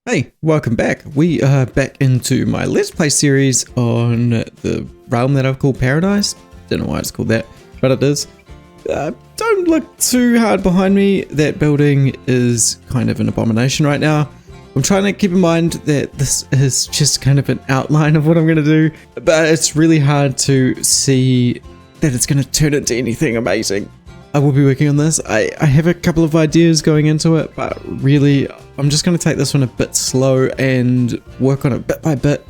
Hey, welcome back. We are back into my Let's Play series on the realm that I've called Paradise. Don't know why it's called that, but it is. Don't look too hard behind me. That building is kind of an abomination right now. I'm trying to keep in mind that this is just kind of an outline of what I'm going to do, but it's really hard to see that it's going to turn into anything amazing. I will be working on this. I have a couple of ideas going into it, but really I'm just going to take this one a bit slow and work on it bit by bit,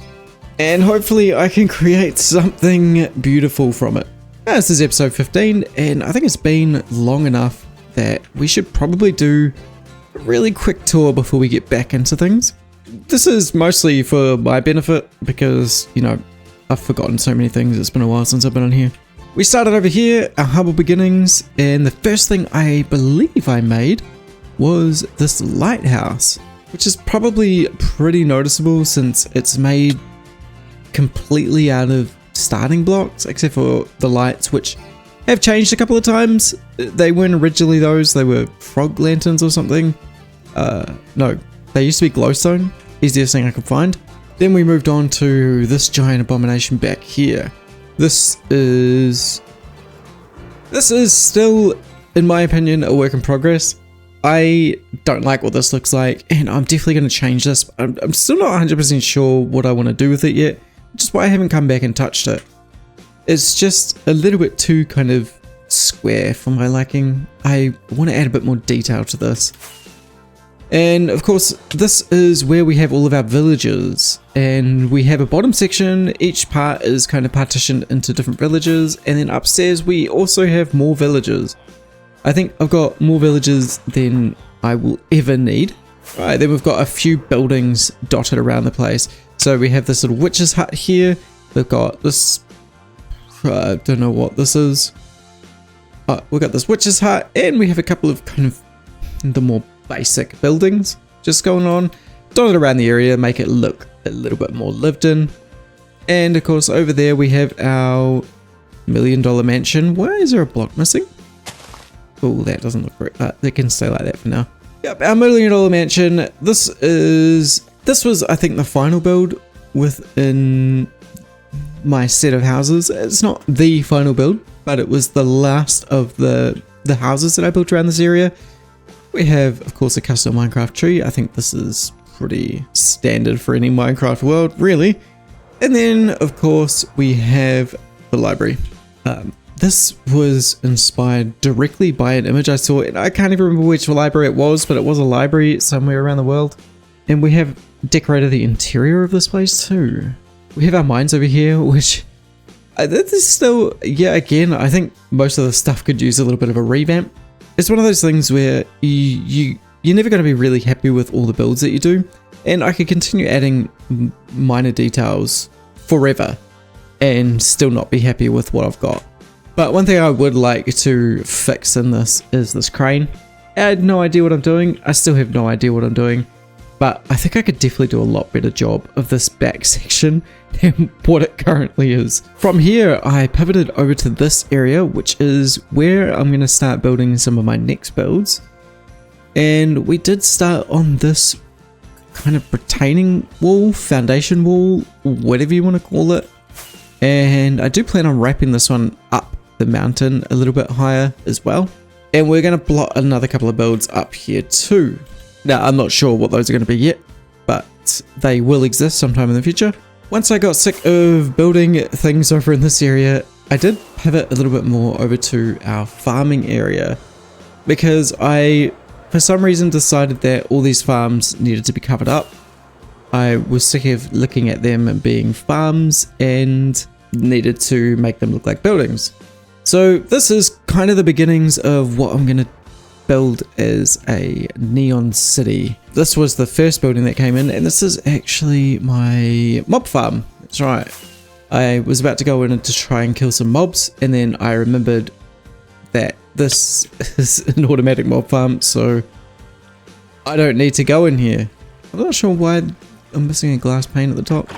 and hopefully I can create something beautiful from it. Now, this is episode 15, and I think it's been long enough that we should probably do a really quick tour before we get back into things. This is mostly for my benefit because, you know, I've forgotten so many things. It's been a while since I've been on here. We started over here, our humble beginnings, and the first thing I believe I made was this lighthouse, which is probably pretty noticeable since it's made completely out of starting blocks, except for the lights, which have changed a couple of times. They weren't originally those, they were frog lanterns or something. No, they used to be glowstone, easiest thing I could find. Then we moved on to this giant abomination back here. This is still, in my opinion, a work in progress. I don't like what this looks like, and I'm definitely going to change this. I'm still not 100% sure what I want to do with it yet, which is why I haven't come back and touched it. It's just a little bit too kind of square for my liking. I want to add a bit more detail to this. And of course, this is where we have all of our villages, and we have a bottom section. Each part is kind of partitioned into different villages, and then upstairs we also have more villages. I think I've got more villages than I will ever need. Right, then we've got a few buildings dotted around the place. So we have this little witch's hut here. We've got this, I don't know what this is. We've got this witch's hut, and we have a couple of kind of the more basic buildings just going on, dotted around the area, make it look a little bit more lived in. And of course over there we have our $1 million mansion. Why is there a block missing? Oh, that doesn't look great. They can stay like that for now. Yep, our $1 million mansion. This was, I think, the final build within my set of houses. It's not the final build, but it was the last of the houses that I built around this area. We have, of course, a custom Minecraft tree. I think this is pretty standard for any Minecraft world, really. And then, of course, we have the library. This was inspired directly by an image I saw, and I can't even remember which library it was, but it was a library somewhere around the world. And we have decorated the interior of this place too. We have our mines over here, which this is still, yeah, again, I think most of the stuff could use a little bit of a revamp. It's one of those things where you're never going to be really happy with all the builds that you do, and I could continue adding minor details forever and still not be happy with what I've got. But one thing I would like to fix in this is this crane. I had no idea what I'm doing. I still have no idea what I'm doing, but I think I could definitely do a lot better job of this back section than what it currently is. From here, I pivoted over to this area, which is where I'm going to start building some of my next builds. And we did start on this kind of retaining wall, foundation wall, whatever you want to call it. And I do plan on wrapping this one up the mountain a little bit higher as well. And we're going to plot another couple of builds up here too. Now, I'm not sure what those are going to be yet, but they will exist sometime in the future. Once I got sick of building things over in this area, I did pivot a little bit more over to our farming area, because I, for some reason, decided that all these farms needed to be covered up. I was sick of looking at them and being farms and needed to make them look like buildings. So this is kind of the beginnings of what I'm going to build as a neon city. This was the first building that came in, and this is actually my mob farm. That's right. I was about to go in to try and kill some mobs, and then I remembered that this is an automatic mob farm, so I don't need to go in here. I'm not sure why I'm missing a glass pane at the top.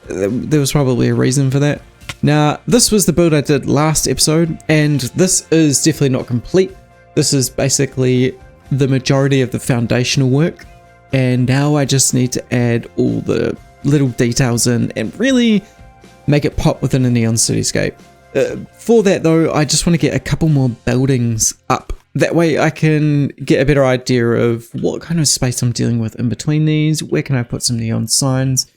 There was probably a reason for that. Now, this was the build I did last episode, and this is definitely not complete. This is basically the majority of the foundational work, and now I just need to add all the little details in and really make it pop within a neon cityscape. For that though, I just want to get a couple more buildings up. That way I can get a better idea of what kind of space I'm dealing with in between these, where can I put some neon signs,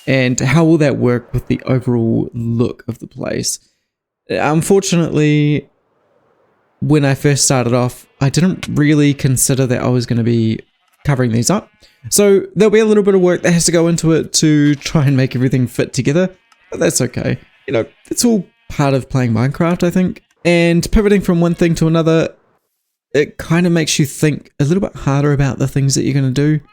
and how will that work with the overall look of the place. Unfortunately, when I first started off, I didn't really consider that I was going to be covering these up. So there'll be a little bit of work that has to go into it to try and make everything fit together, but that's okay. You know, it's all part of playing Minecraft, I think. And pivoting from one thing to another, it kind of makes you think a little bit harder about the things that you're going to do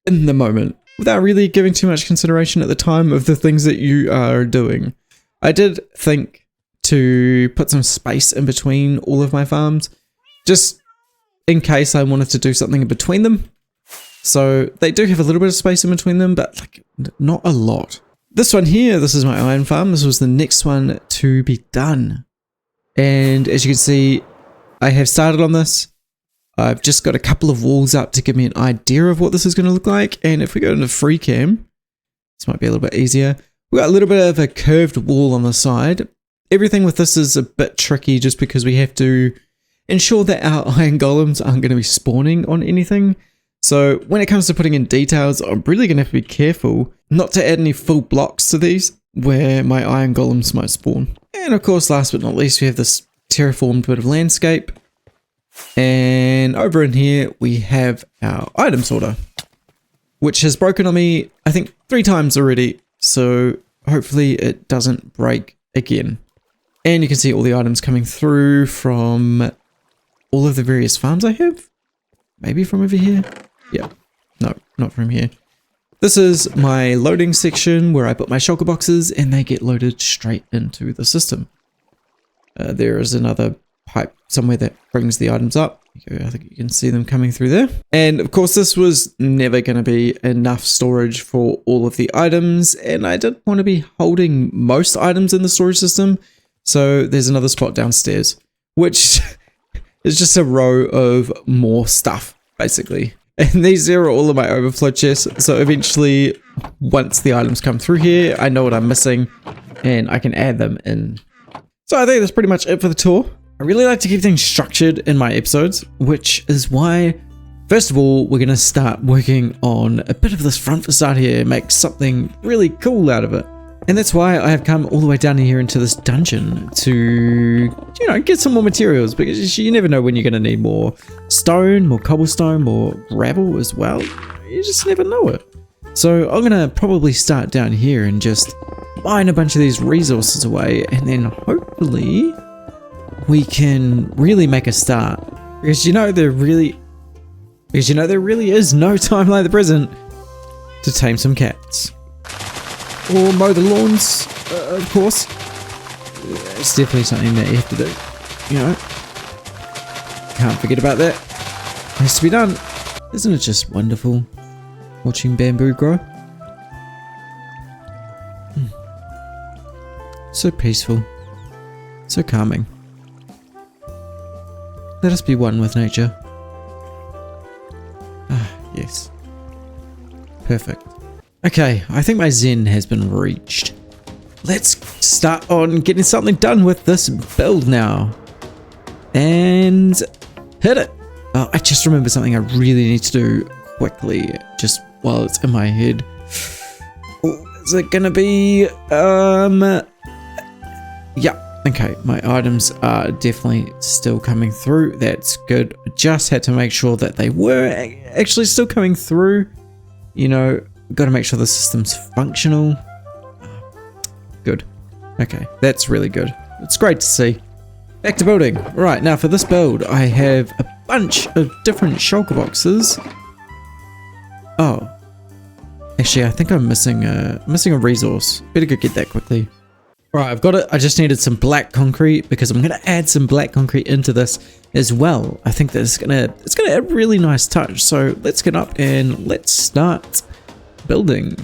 in the moment, without really giving too much consideration at the time of the things that you are doing. I did think to put some space in between all of my farms, just in case I wanted to do something in between them. So they do have a little bit of space in between them, but like not a lot. This one here, this is my iron farm. This was the next one to be done. And as you can see, I have started on this. I've just got a couple of walls up to give me an idea of what this is going to look like. And if we go into free cam, this might be a little bit easier. We've got a little bit of a curved wall on the side. Everything with this is a bit tricky just because we have to ensure that our iron golems aren't going to be spawning on anything. So when it comes to putting in details, I'm really going to have to be careful not to add any full blocks to these where my iron golems might spawn. And of course, last but not least, we have this terraformed bit of landscape. And over in here, we have our item sorter, which has broken on me, I think, 3 times already. So hopefully it doesn't break again. And you can see all the items coming through from all of the various farms I have. Maybe from over here. Yeah, no, not from here. This is my loading section where I put my shulker boxes and they get loaded straight into the system. There is another pipe somewhere that brings the items up. I think you can see them coming through there. And of course, this was never going to be enough storage for all of the items. And I didn't want to be holding most items in the storage system. So there's another spot downstairs, which is just a row of more stuff, basically. And these are all of my overflow chests. So eventually, once the items come through here, I know what I'm missing and I can add them in. So I think that's pretty much it for the tour. I really like to keep things structured in my episodes, which is why, first of all, we're going to start working on a bit of this front facade here, make something really cool out of it. And that's why I have come all the way down here into this dungeon to, you know, get some more materials, because you never know when you're going to need more stone, more cobblestone, more gravel as well. You just never know it. So I'm going to probably start down here and just mine a bunch of these resources away, and then hopefully we can really make a start. Because you know there really is no time like the present to tame some cats. Or mow the lawns, of course. It's definitely something that you have to do, you know. Can't forget about that. It has to be done. Isn't it just wonderful watching bamboo grow? So peaceful. So calming. Let us be one with nature. Ah, yes. Perfect. Okay, I think my zen has been reached. Let's start on getting something done with this build now. And hit it. Oh, I just remembered something I really need to do quickly, just while it's in my head. Oh, is it gonna be, yeah. Okay, my items are definitely still coming through. That's good. Just had to make sure that they were actually still coming through. You know, got to make sure the system's functional. Good. Okay, that's really good. It's great to see. Back to building. Right, now for this build, I have a bunch of different shulker boxes. Oh. Actually, I think I'm missing a resource. Better go get that quickly. Right, I've got it. I just needed some black concrete because I'm going to add some black concrete into this as well. I think that it's going to add a really nice touch. So let's get up and let's start building.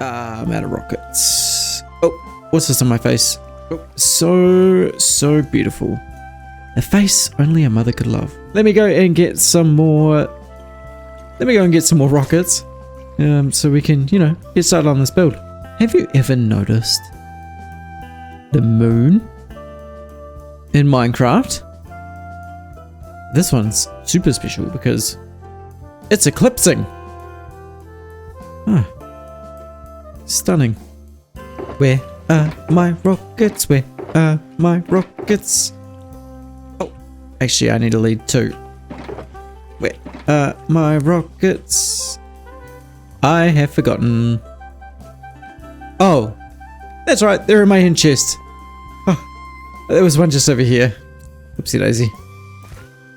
I'm out of rockets. Oh, what's this on my face? Oh, so beautiful. A face only a mother could love. Let me go and get some more. Let me go and get some more rockets. So we can, you know, get started on this build. Have you ever noticed the moon in Minecraft? This one's super special because it's eclipsing. Stunning. Where are my rockets? Where are my rockets? Oh, actually I need to lead too. Where are my rockets? I have forgotten. Oh, that's right, they're in my in chest. Oh, there was one just over here. Oopsie daisy.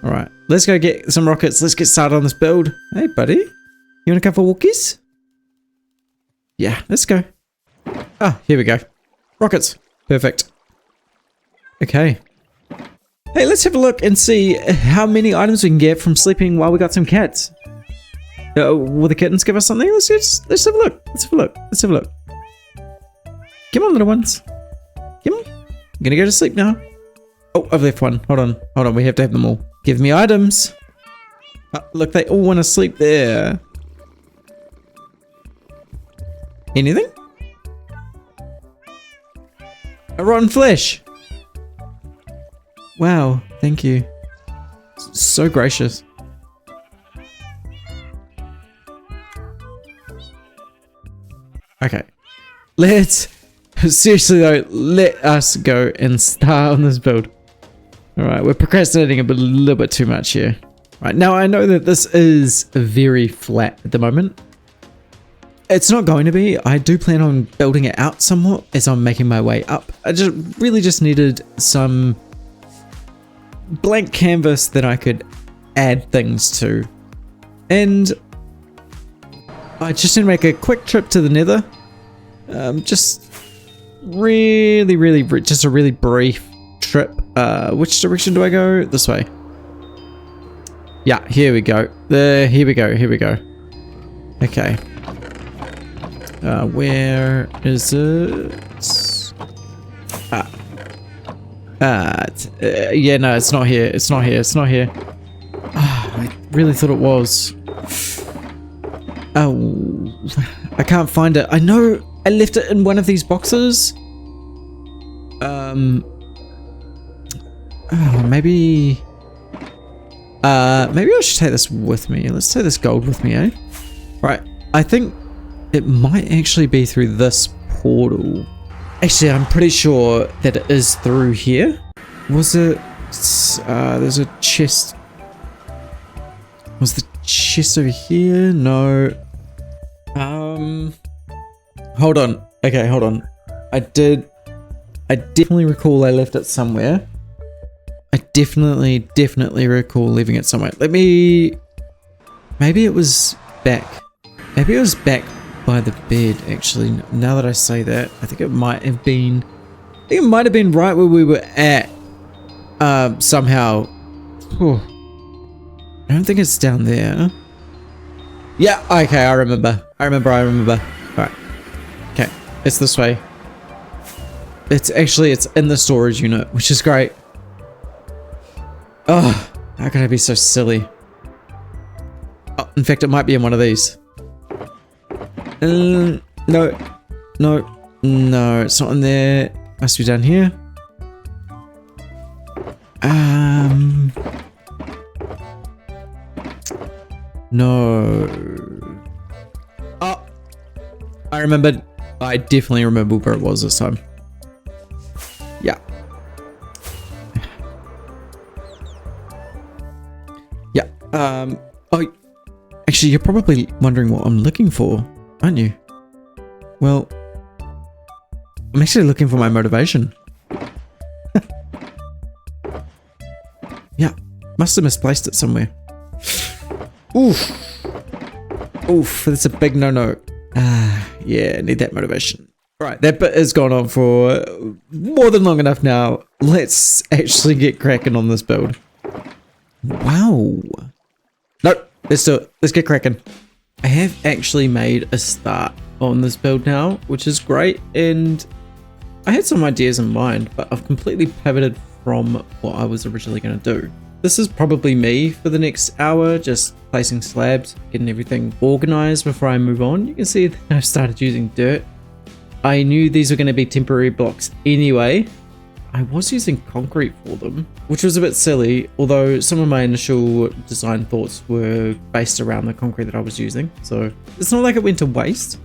Alright, let's go get some rockets. Let's get started on this build. Hey, buddy. You want a couple of walkies? Yeah, let's go. Ah, here we go. Rockets. Perfect. Okay. Hey, let's have a look and see how many items we can get from sleeping while we got some cats. Will the kittens give us something? Let's have a look. Let's have a look. Let's have a look. Come on, little ones. Come on. I'm gonna go to sleep now. Oh, I've left one. Hold on. Hold on. We have to have them all. Give me items. Oh, look, they all want to sleep there. Anything? A rotten flesh. Wow, thank you. So gracious. Okay. Let's... Seriously though, let us go and start on this build. Alright, we're procrastinating a little bit too much here. Right, now I know that this is very flat at the moment. It's not going to be. I do plan on building it out somewhat as I'm making my way up. I really just needed some blank canvas that I could add things to. And I just need to make a quick trip to the nether. Just just a really brief trip. Which direction do I go? This way. Yeah, here we go. Here we go. Okay. Where is it? Yeah, no, it's not here. It's not here. I really thought it was. Oh, I can't find it. I know I left it in one of these boxes. Oh, maybe I should take this with me. Let's take this gold with me, eh? Right, I think it might actually be through this portal. Actually, I'm pretty sure that it is through here. Was it? There's a chest. Was the chest over here? No. Hold on. Okay, hold on. I definitely recall I left it somewhere. I definitely recall leaving it somewhere. Maybe it was back. Maybe it was back by the bed, actually. Now that I say that, I think it might have been... right where we were at. Somehow. Whew. I don't think it's down there. Yeah, okay, I remember. Alright. Okay, it's this way. It's in the storage unit, which is great. Oh, how could I be so silly? Oh, in fact, it might be in one of these. No, it's not in there. Must be down here. No. Oh, I remembered. I definitely remember where it was this time. Yeah. Yeah. Oh, actually, you're probably wondering what I'm looking for, aren't you? Well, I'm actually looking for my motivation. Yeah, must have misplaced it somewhere. Oof, that's a big no-no. Yeah, need that motivation. Right, that bit has gone on for more than long enough now. Let's actually get cracking on this build. Wow. Nope, let's do it. Let's get cracking. I have actually made a start on this build now, which is great, and I had some ideas in mind, but I've completely pivoted from what I was originally going to do. This is probably me for the next hour, just placing slabs, getting everything organized before I move on. You can see that I've started using dirt. I knew these were going to be temporary blocks anyway. I was using concrete for them, which was a bit silly, although some of my initial design thoughts were based around the concrete that I was using. So it's not like it went to waste.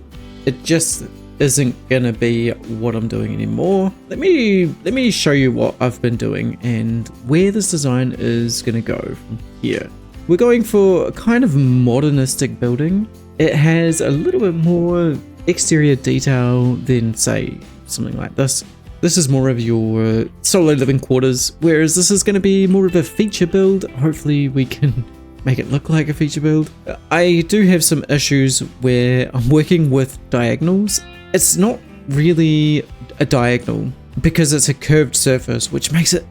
It just isn't gonna be what I'm doing anymore. Let me show you what I've been doing and where this design is gonna go from here. We're going for a kind of modernistic building. It has a little bit more exterior detail than, say, something like this. This is more of your solo living quarters, whereas this is going to be more of a feature build. Hopefully we can make it look like a feature build. I do have some issues where I'm working with diagonals. It's not really a diagonal because it's a curved surface, which makes it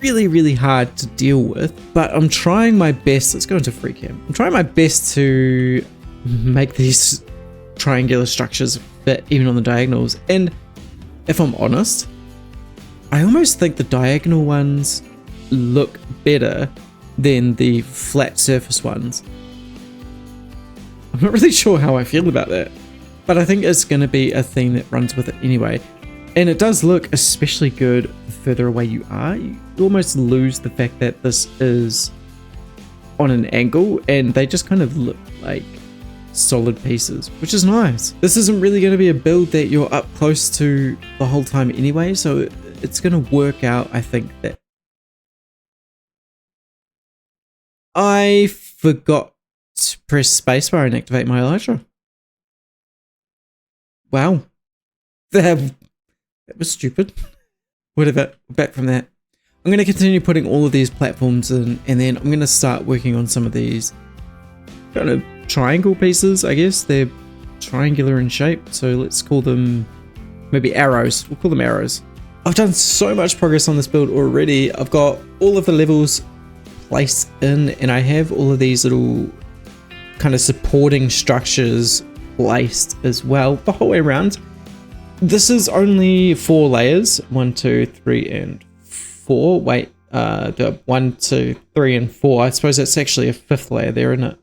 really hard to deal with. But I'm trying my best. Let's go into free cam. I'm trying my best to make these triangular structures fit even on the diagonals. And if I'm honest, I almost think the diagonal ones look better than the flat surface ones. I'm not really sure how I feel about that, but I think it's going to be a thing that runs with it anyway. And it does look especially good the further away you are. You almost lose the fact that this is on an angle and they just kind of look like solid pieces, which is nice. This isn't really going to be a build that you're up close to the whole time anyway, so it's going to work out. I think that I forgot to press spacebar and activate my elytra. Wow, that was stupid. Whatever, back from that. I'm going to continue putting all of these platforms in, and then I'm going to start working on some of these kind of triangle pieces. I guess they're triangular in shape, so let's call them maybe arrows. We'll call them arrows. I've done so much progress on this build already. I've got all of the levels placed in, and I have all of these little kind of supporting structures placed as well the whole way around. This is only 4 layers, 1, 2, 3, and 4. Wait, 1, 2, 3, and 4. I suppose that's actually a 5th layer there, isn't it?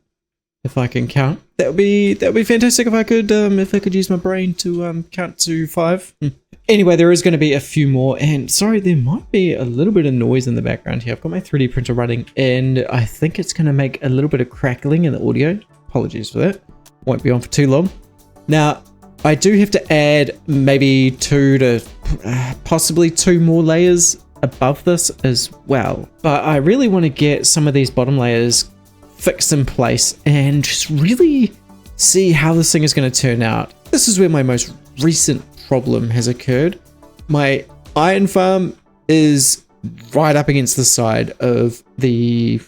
If I can count, that would be fantastic if I could use my brain to count to 5. Anyway, there is going to be a few more, and sorry, there might be a little bit of noise in the background here. I've got my 3D printer running, and I think it's going to make a little bit of crackling in the audio. Apologies for that. Won't be on for too long. Now, I do have to add maybe 2 to possibly 2 more layers above this as well, but I really want to get some of these bottom layers fixed in place and just really see how this thing is going to turn out. This is where my most recent problem has occurred. My iron farm is right up against the side of the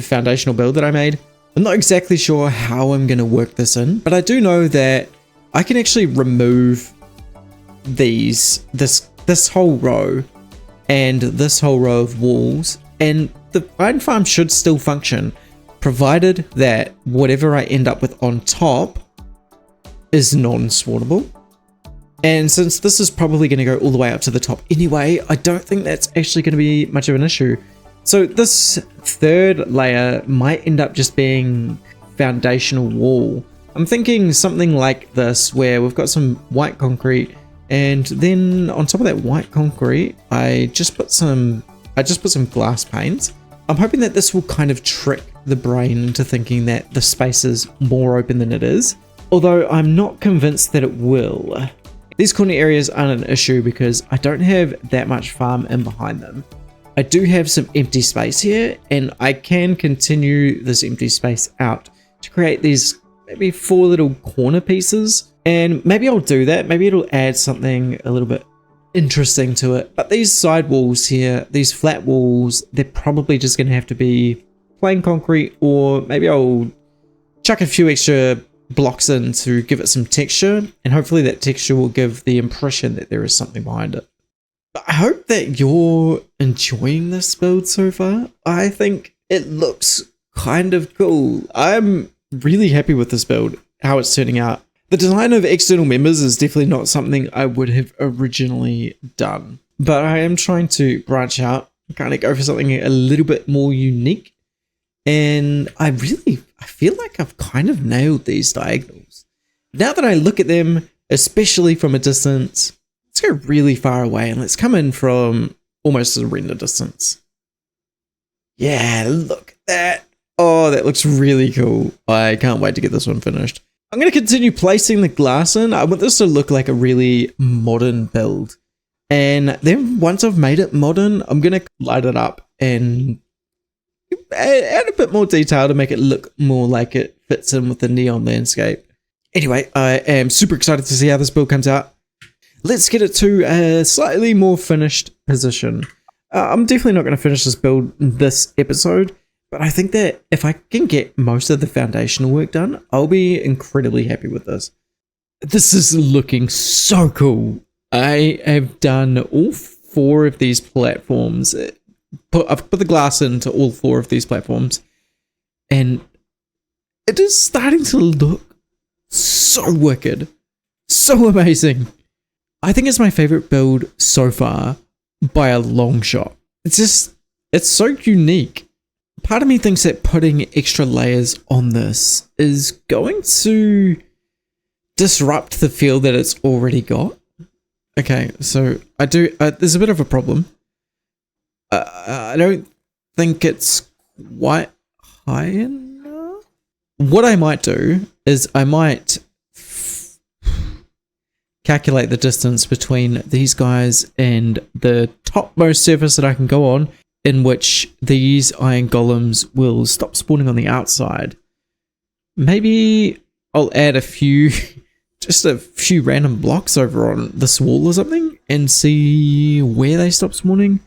foundational build that I made. I'm not exactly sure how I'm going to work this in, but I do know that I can actually remove this whole row and this whole row of walls, and the iron farm should still function, provided that whatever I end up with on top is non-spawnable. And since this is probably going to go all the way up to the top anyway, I don't think that's actually going to be much of an issue. So this 3rd layer might end up just being foundational wall. I'm thinking something like this, where we've got some white concrete, and then on top of that white concrete, I just put some glass panes. I'm hoping that this will kind of trick the brain into thinking that the space is more open than it is, although I'm not convinced that it will. These corner areas aren't an issue because I don't have that much farm in behind them. I do have some empty space here, and I can continue this empty space out to create these maybe 4 little corner pieces, and maybe I'll do that. Maybe it'll add something a little bit interesting to it. But these side walls here, these flat walls, they're probably just going to have to be plain concrete, or maybe I'll chuck a few extra blocks in to give it some texture, and hopefully that texture will give the impression that there is something behind it. I hope that you're enjoying this build so far. I think it looks kind of cool. I'm really happy with this build, how it's turning out. The design of external members is definitely not something I would have originally done, but I am trying to branch out, kind of go for something a little bit more unique. And I feel like I've kind of nailed these diagonals. Now that I look at them, especially from a distance, let's go really far away and let's come in from almost a render distance. Yeah, look at that. Oh, that looks really cool. I can't wait to get this one finished. I'm going to continue placing the glass in. I want this to look like a really modern build. And then once I've made it modern, I'm going to light it up and add a bit more detail to make it look more like it fits in with the neon landscape. Anyway, I am super excited to see how this build comes out. Let's get it to a slightly more finished position. I'm definitely not going to finish this build this episode, but I think that if I can get most of the foundational work done, I'll be incredibly happy with this. This is looking so cool. I have done all 4 of these platforms. I've put the glass into all 4 of these platforms, and it is starting to look so wicked, so amazing. I think it's my favorite build so far by a long shot. It's so unique. Part of me thinks that putting extra layers on this is going to disrupt the feel that it's already got. Okay, so there's a bit of a problem. I don't think it's quite high enough. What I might do is I might calculate the distance between these guys and the topmost surface that I can go on, in which these iron golems will stop spawning on the outside. Maybe I'll add just a few random blocks over on this wall or something and see where they stop spawning.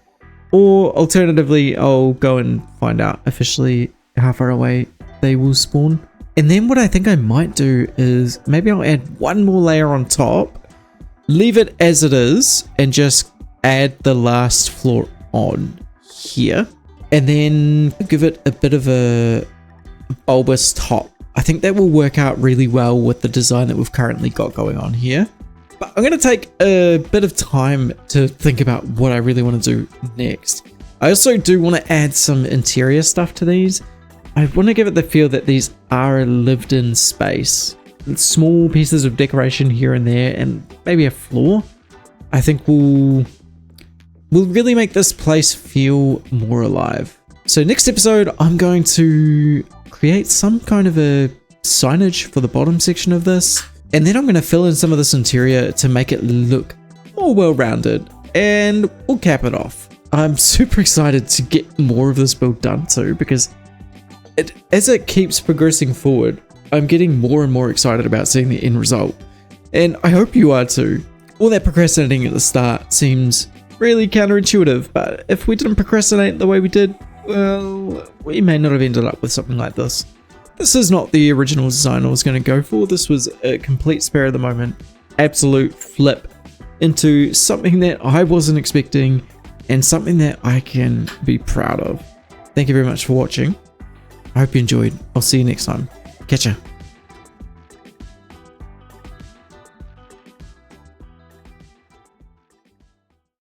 Or alternatively, I'll go and find out officially how far away they will spawn. And then what I think I might do is maybe I'll add one more layer on top, leave it as it is, and just add the last floor on here. And then give it a bit of a bulbous top. I think that will work out really well with the design that we've currently got going on here. But I'm going to take a bit of time to think about what I really want to do next. I also do want to add some interior stuff to these. I want to give it the feel that these are a lived-in space. Small pieces of decoration here and there, and maybe a floor. I think will really make this place feel more alive. So next episode, I'm going to create some kind of a signage for the bottom section of this. And then I'm going to fill in some of this interior to make it look more well-rounded, and we'll cap it off. I'm super excited to get more of this build done too, because as it keeps progressing forward, I'm getting more and more excited about seeing the end result. And I hope you are too. All that procrastinating at the start seems really counterintuitive, but if we didn't procrastinate the way we did, well, we may not have ended up with something like this. This is not the original design I was going to go for. This was a complete spare of the moment, absolute flip into something that I wasn't expecting and something that I can be proud of. Thank you very much for watching. I hope you enjoyed. I'll see you next time. Catch ya.